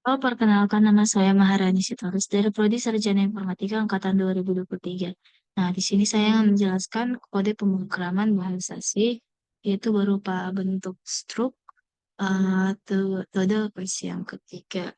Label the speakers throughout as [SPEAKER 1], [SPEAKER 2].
[SPEAKER 1] Oh, perkenalkan nama saya Maharani Sitorus dari Prodi Sarjana Informatika Angkatan 2023. Nah, di sini saya akan menjelaskan kode pemrograman bahasa C, yaitu berupa bentuk struk, metode versi yang ketiga.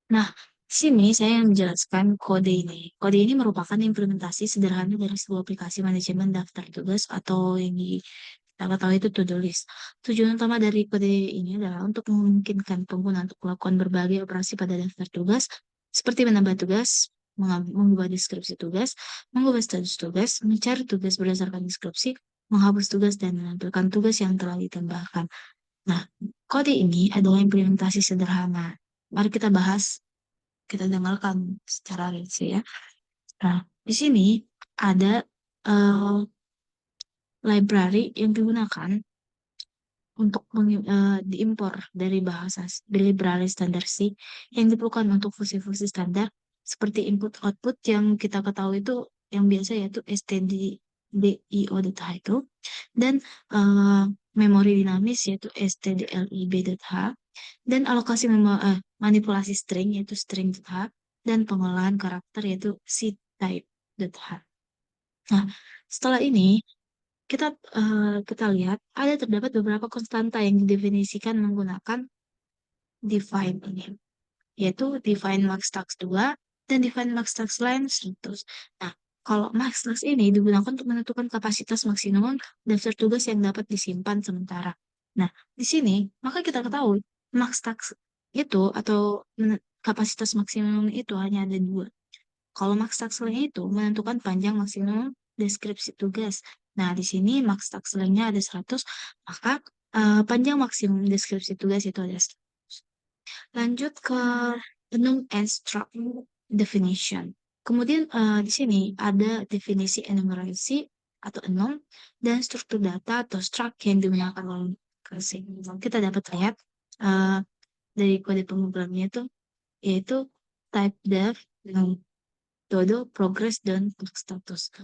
[SPEAKER 1] Nah, di sini saya yang menjelaskan kode ini. Kode ini merupakan implementasi sederhana dari sebuah aplikasi manajemen daftar tugas atau yang kita ketahui itu to-do list. Tujuan utama dari kode ini adalah untuk memungkinkan pengguna untuk melakukan berbagai operasi pada daftar tugas, seperti menambah tugas, mengubah deskripsi tugas, mengubah status tugas, mencari tugas berdasarkan deskripsi, menghapus tugas, dan menampilkan tugas yang telah ditambahkan. Nah, kode ini adalah implementasi sederhana. Mari kita bahas, kita dengarkan secara rinci ya. Nah, di sini ada eh, library yang digunakan untuk diimpor dari dari library standar C yang diperlukan untuk fungsi-fungsi standar seperti input-output yang kita ketahui itu yang biasa yaitu stdio.h itu, dan eh, memori dinamis yaitu stdlib.h, dan alokasi manipulasi string yaitu string.h, dan pengolahan karakter yaitu ctype.h. Nah, setelah ini kita lihat ada terdapat beberapa konstanta yang didefinisikan menggunakan define ini, yaitu define max tax 2 dan define max tax line 100. Nah, kalau max tax ini digunakan untuk menentukan kapasitas maksimum daftar tugas yang dapat disimpan sementara. Nah, di sini maka kita ketahui max tax itu atau kapasitas maksimum itu hanya ada dua. Kalau max tax line itu menentukan panjang maksimum deskripsi tugas. Nah, di sini max tax line-nya ada 100, maka panjang maksimum deskripsi tugas itu ada 100. Lanjut ke enum and struct definition. Kemudian di sini ada definisi enumerasi atau enum dan struktur data atau struct yang digunakan oleh klasik. Kita dapat lihat uh, dari kode pemrogramannya itu yaitu type def, todo, progress, dan status.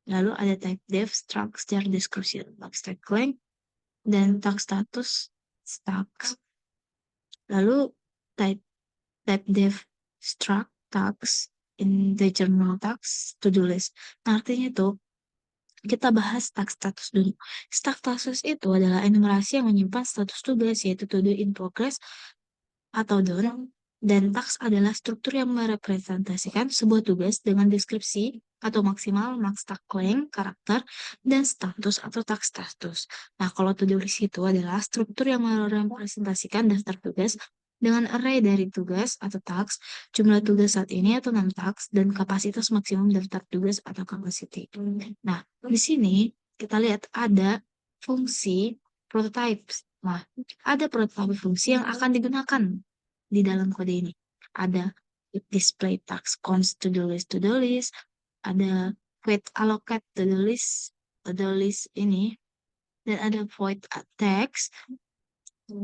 [SPEAKER 1] Lalu ada type def, struct, secara deskripsi, abstract claim, dan tag status, stacks. Lalu type type def, struct, tags, integer tags, to-do list. Nah, artinya itu kita bahas tag status dulu. Tag status itu adalah enumerasi yang menyimpan status tugas, yaitu to do in progress atau done, dan task adalah struktur yang merepresentasikan sebuah tugas dengan deskripsi atau maksimal, max tag length, karakter, dan status atau tag status. Nah, kalau to-do list itu adalah struktur yang merepresentasikan daftar tugas dengan array dari tugas atau task, jumlah tugas saat ini atau 6 task, dan kapasitas maksimum daftar tugas atau capacity. Nah, di sini kita lihat ada fungsi prototype. Nah, ada prototype fungsi yang akan digunakan di dalam kode ini. Ada display task const to do list, ada void allocate to do list ini, dan ada void text,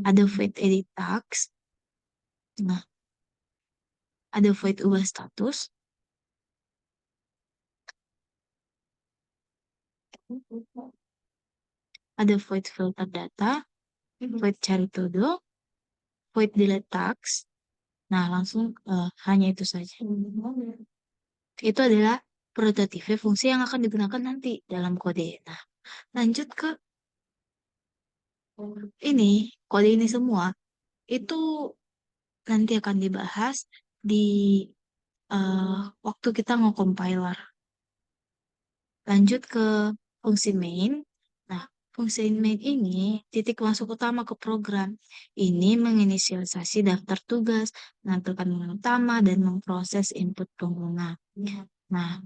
[SPEAKER 1] ada void edit task, nah, ada void ubah status, ada void filter data, void cari todo, void delete task. Nah, langsung hanya itu saja. Itu adalah prototipe fungsi yang akan digunakan nanti dalam kode. Nah, lanjut ke ini, kode ini semua itu nanti akan dibahas di waktu kita nge-compiler. Lanjut ke fungsi main. Nah, fungsi main ini titik masuk utama ke program. Ini menginisialisasi daftar tugas, menampilkan menu utama, dan memproses input pengguna. Nah,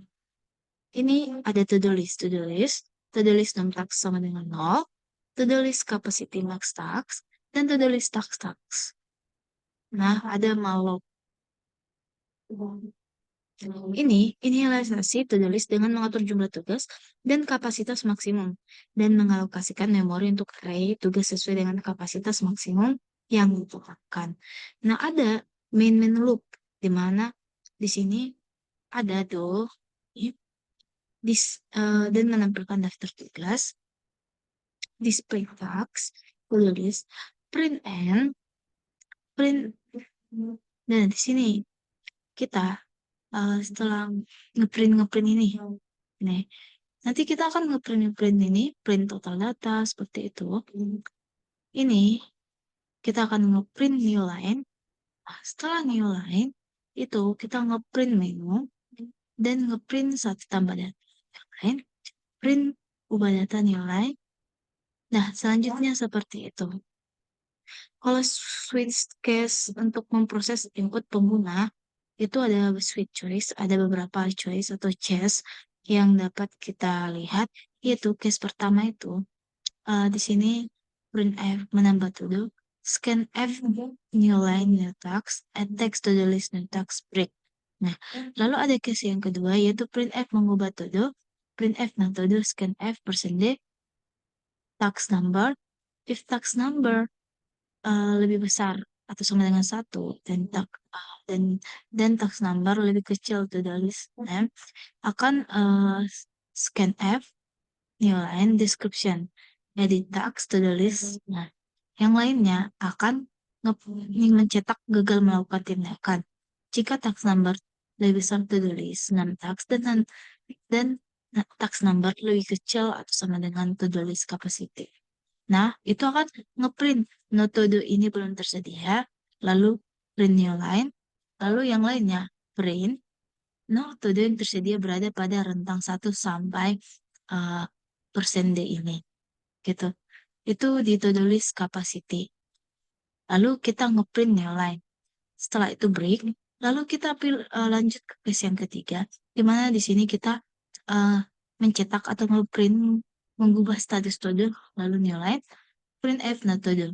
[SPEAKER 1] ini ada to-do list. To-do list non-task sama dengan 0, to-do list capacity max task, dan to-do list task. Nah, ada malloc. Ini inialisasi to-do list dengan mengatur jumlah tugas dan kapasitas maksimum, dan mengalokasikan memori untuk array tugas sesuai dengan kapasitas maksimum yang ditetapkan. Nah, ada main loop, di mana di sini ada tuh dan menampilkan daftar tugas, display task, tulis print n print. Nah, di sini kita setelah ngeprint ini nih, nanti kita akan ngeprint ini, print total data seperti itu. Ini kita akan ngeprint new line. Nah, setelah new line itu kita ngeprint menu dan ngeprint satu tambah data line, print ubah data new line. Nah, selanjutnya seperti itu. Kalau switch case untuk memproses input pengguna, itu ada switch choice, ada beberapa choice atau case yang dapat kita lihat, yaitu case pertama itu, di sini printf menambah to do, scanf new line new text, add text to the list new text break. Nah, lalu ada case yang kedua, yaitu printf mengubah to do, printf nah to do, scanf %d, tax number, if tax number lebih besar atau sama dengan 1 dan tax number lebih kecil to the list name, akan scan F new line description edit tax to the list. Nah, yang lainnya akan mencetak gagal melakukan tindakan jika tax number lebih besar to the list non tax dan tax number lebih kecil atau sama dengan to the list capacity. Nah, itu akan ngeprint no to do ini belum tersedia, lalu print new line, lalu yang lainnya print no to do yang tersedia berada pada rentang 1 sampai %d ini. Gitu. Itu di to do list capacity. Lalu kita ngeprint new line. Setelah itu break, lalu kita lanjut ke case yang ketiga, di mana di sini kita mencetak atau ngeprint mengubah status to do, lalu new line, print F not to do.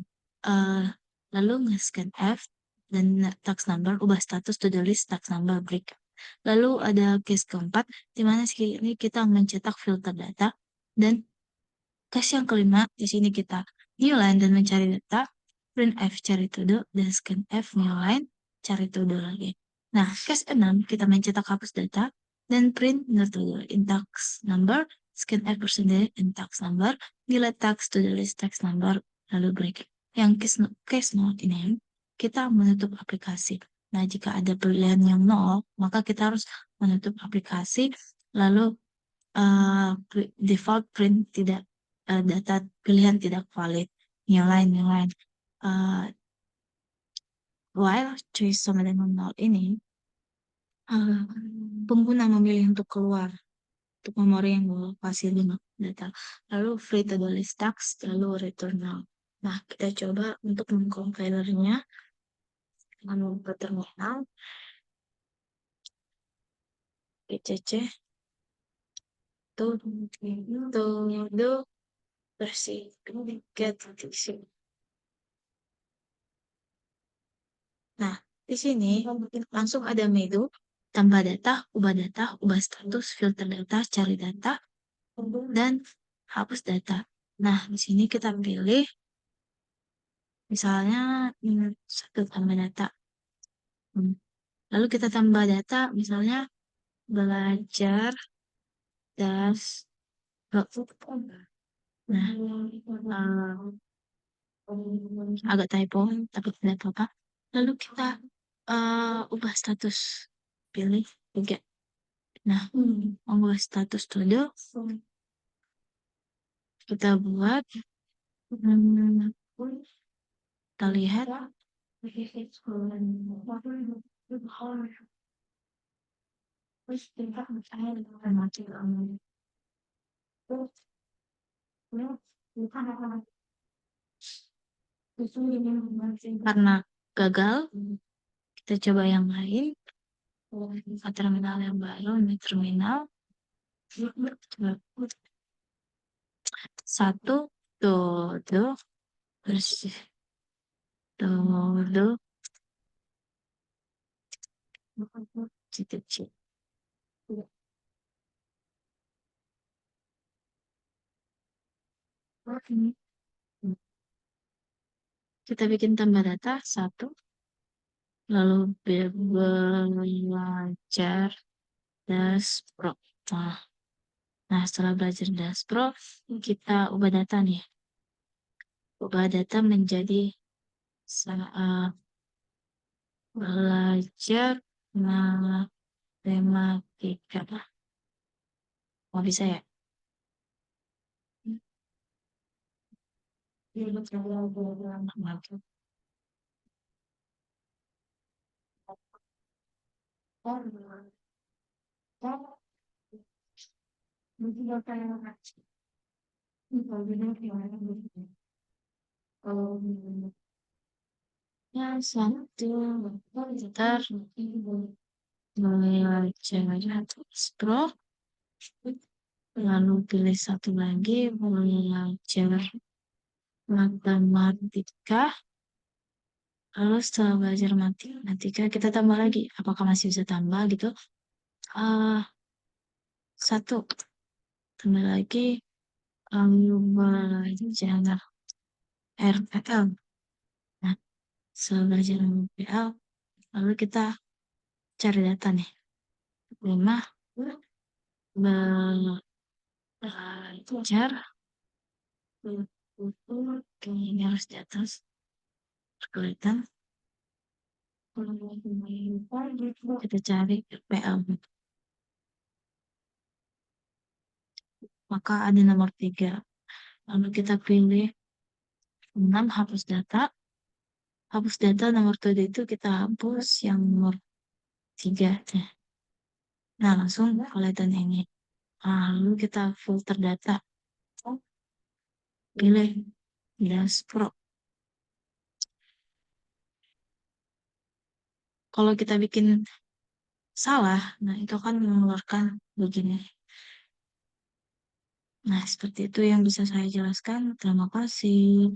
[SPEAKER 1] Lalu nge-scan F dan tax number, ubah status to the list tax number break. Lalu ada case keempat, di mana ini kita mencetak filter data, dan case yang kelima, di sini kita new line dan mencari data, print F cari to do, dan scan F new line, cari to do lagi. Nah, case 6, kita mencetak hapus data, dan print not to do, in tax number, scan F %, in tax number, delete tax to the list tax number, lalu break. Yang case note ini, kita menutup aplikasi. Nah, jika ada pilihan yang nol, maka kita harus menutup aplikasi, lalu default print tidak, data pilihan tidak valid, new line. While choice sama dengan nol ini, pengguna memilih untuk keluar untuk memori yang berlokasi di data, lalu free to do list tax, lalu return null. Nah, kita coba untuk mengcompilernya dengan membuka terminal gcc to do versi get. Nah, di sini langsung ada menu, tambah data, ubah status, filter data, cari data, dan hapus data. Nah, di sini kita pilih, misalnya satu tambah data. Lalu kita tambah data, misalnya belajar das. Nah, agak typo, tapi tidak apa-apa. Lalu kita ubah status, pilih 3. Nah, mengubah status todo, kita buat, kita lihat, karena gagal, kita coba yang lain, terminal yang baru, ini terminal, satu, todo, bersih, todo, titik. Kita bikin tambah data, 1, lalu belajar Daspro. Nah, setelah belajar Daspro, kita ubah data nih. ubah data menjadi saat belajar matematika. Oh, bisa ya? Ya, satu. Ntar belajar scroll, lalu pilih satu lagi, belajar matematika. Lalu setelah belajar matematika, kita tambah lagi. Apakah masih bisa tambah gitu? Ah, satu. Tambah lagi, belajar RPL. Nah, setelah belajar RPL, lalu kita cari data nih. 5, belajar, oke, ini harus di atas, kelihatan. Kita cari RPL. Maka ada nomor 3. Lalu kita pilih 6, hapus data. Hapus data nomor 7 itu kita hapus yang nomor 3. Nah, langsung kelihatan ini. Lalu kita filter data. Pilih dashboard. Kalau kita bikin salah, nah itu akan mengeluarkan begini. Nah, seperti itu yang bisa saya jelaskan. Terima kasih.